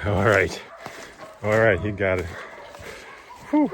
All right. All right, he got it. Whew.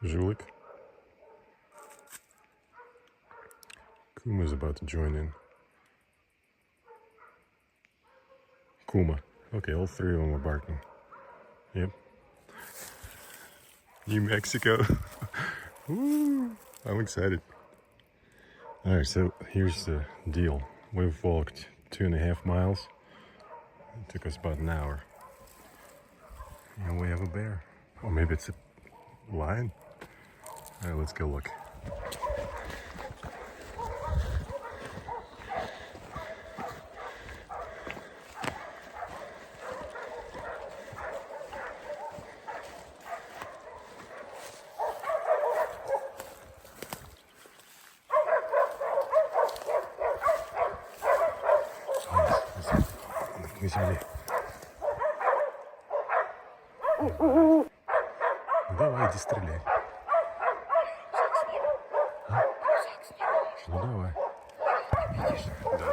Zhulik. Kuma's about to join in. Kuma. Okay, all three of them are barking. Yep. New Mexico. Woo! I'm excited. Alright, so here's the deal. We've walked 2.5 miles. It took us about an hour. And we have a bear. Or maybe it's a lion. Alright, let's go look. Ну давай, иди стреляй. А? Ну давай. Да.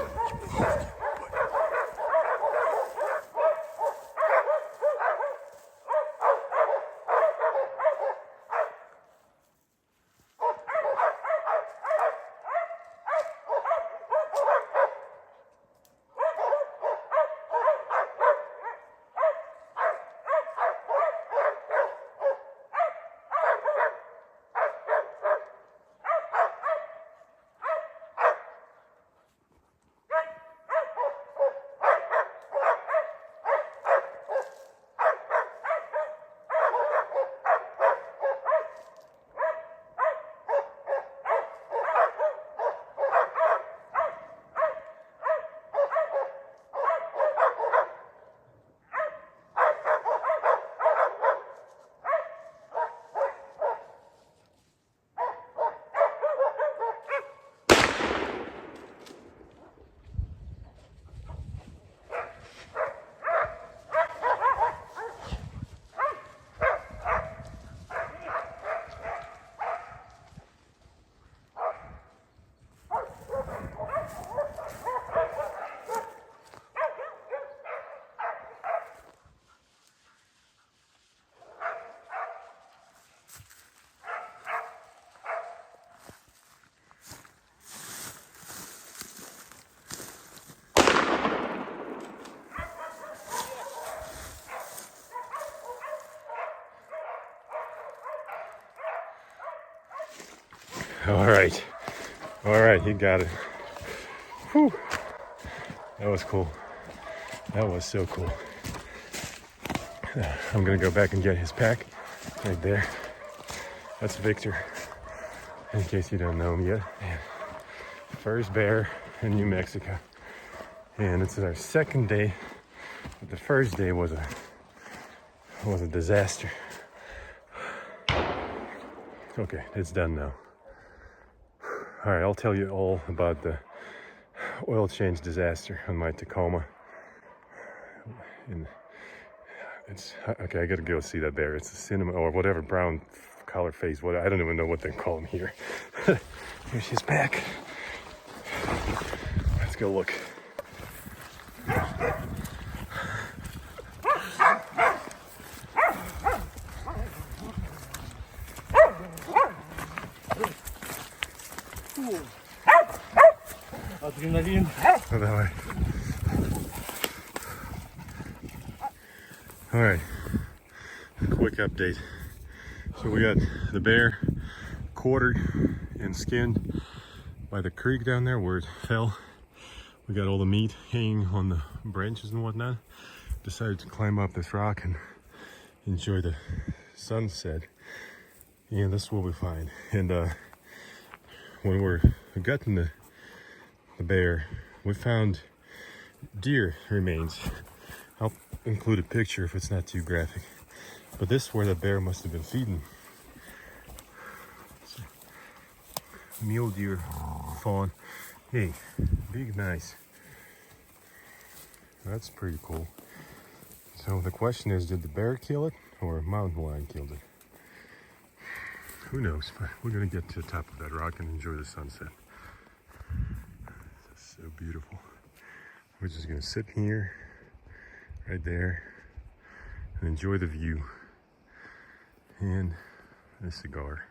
All right, he got it. Whew. That was cool. That was so cool. I'm gonna go back and get his pack right there. That's Viktor, in case you don't know him yet. First bear in New Mexico. And it's our second day. But the first day was a disaster. Okay, it's done now. All right, I'll tell you all about the oil change disaster on my Tacoma. And it's okay. I gotta go see that bear. It's a cinnamon or whatever brown collar face. What I don't even know what they call him here. Here's his back. Let's go look. Адреналин. Ну давай. All right. Quick update. So we got the bear quartered and skinned by the creek down there where it fell. We got all the meat hanging on the branches and whatnot. Decided to climb up this rock and enjoy the sunset. And that's what we find. And when we're gutting the bear, we found deer remains. I'll include a picture if it's not too graphic. But this is where the bear must have been feeding. So mule deer fawn. Hey, big nice. That's pretty cool. So the question is, did the bear kill it or a mountain lion killed it? Who knows, but we're gonna get to the top of that rock and enjoy the sunset. It's so beautiful. We're just gonna sit here, right there, and enjoy the view and a cigar.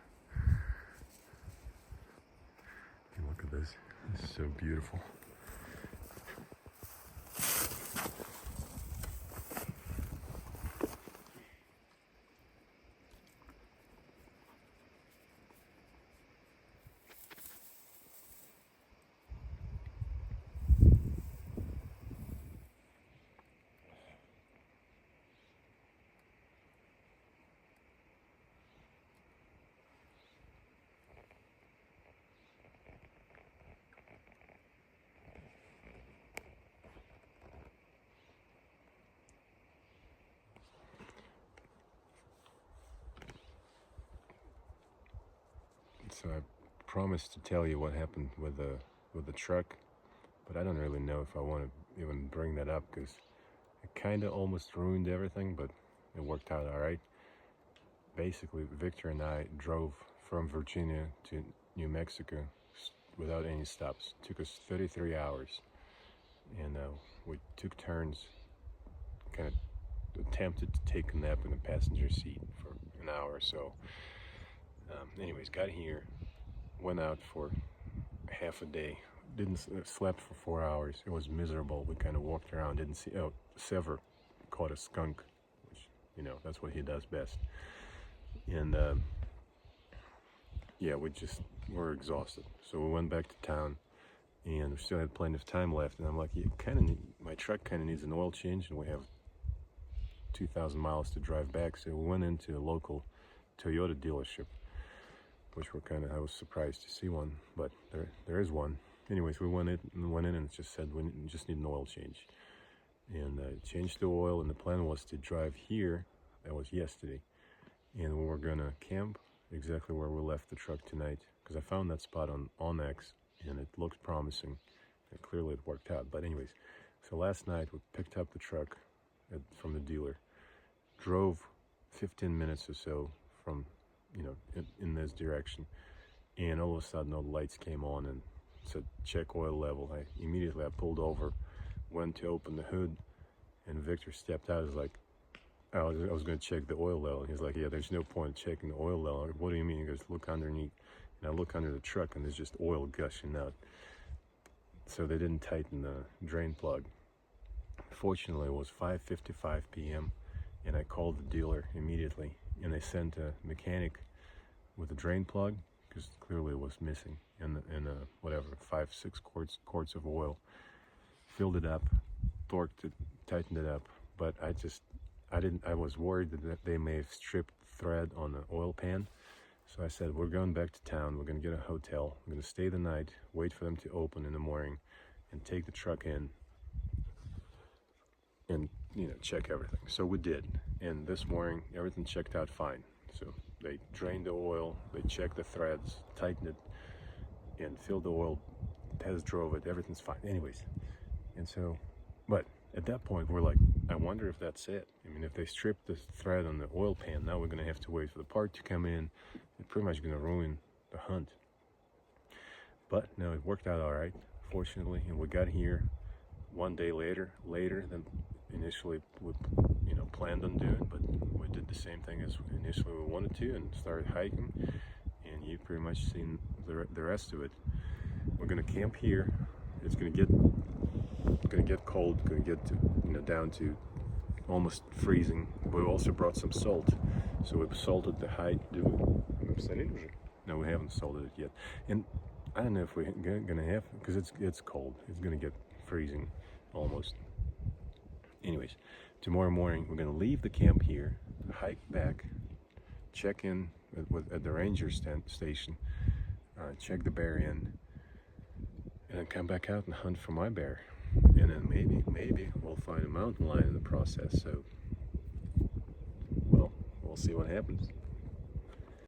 And look at this, it's so beautiful. So I promised to tell you what happened with the truck, but I don't really know if I want to even bring that up because it kind of almost ruined everything, but it worked out all right. Basically, Victor and I drove from Virginia to New Mexico without any stops. It took us 33 hours, and we took turns, kind of attempted to take a nap in the passenger seat for an hour or so. Anyways, got here, went out for half a day, slept for 4 hours. It was miserable. We kind of walked around, didn't see. Oh, Sever caught a skunk, which, you know, that's what he does best. And yeah, we're exhausted. So we went back to town, and we still had plenty of time left. And I'm like, my truck kind of needs an oil change, and we have 2,000 miles to drive back. So we went into a local Toyota dealership, which I was surprised to see one, but there is one. Anyways, we went in and it just said we just need an oil change. And changed the oil, and the plan was to drive here. That was yesterday. And we were gonna camp exactly where we left the truck tonight, because I found that spot on Onyx, and it looked promising, and clearly it worked out. But anyways, so last night we picked up the truck from the dealer, drove 15 minutes or so from, you know, in this direction, and all of a sudden all the lights came on and said check oil level. I pulled over, went to open the hood, and Victor stepped out. He's like, I was going to check the oil level. He's like, yeah, there's no point in checking the oil level. Like, what do you mean? He goes, look underneath. And I look under the truck, and there's just oil gushing out. So they didn't tighten the drain plug. Fortunately, it was 5:55 p.m. and I called the dealer immediately, and they sent a mechanic with a drain plug, because clearly it was missing, and whatever, 5-6 quarts of oil. Filled it up, torqued it, tightened it up, but I was worried that they may have stripped thread on the oil pan. So I said, we're going back to town, we're going to get a hotel, we're going to stay the night, wait for them to open in the morning, and take the truck in and, you know, check everything. So we did, and this morning everything checked out fine. So they drained the oil, they checked the threads, tightened it, and filled the oil, test drove it, everything's fine. Anyways, and so, but at that point we're like, I wonder if that's it. I mean, if they strip the thread on the oil pan, now we're going to have to wait for the part to come in. It's pretty much going to ruin the hunt. But no, it worked out all right, fortunately, and we got here one day later than initially we, you know, planned on doing. But we did the same thing as initially we wanted to, and started hiking. And you've pretty much seen the rest of it. We're going to camp here. It's going to get cold, going to get to, you know, down to almost freezing. We also brought some salt, so we've salted the hide. No, we haven't salted it yet, and I don't know if we're gonna have, because it's cold. It's gonna get freezing almost. Anyways, tomorrow morning we're gonna leave the camp here, hike back, check in at the ranger station, check the bear in, and then come back out and hunt for my bear. And then maybe we'll find a mountain lion in the process. So, well, we'll see what happens.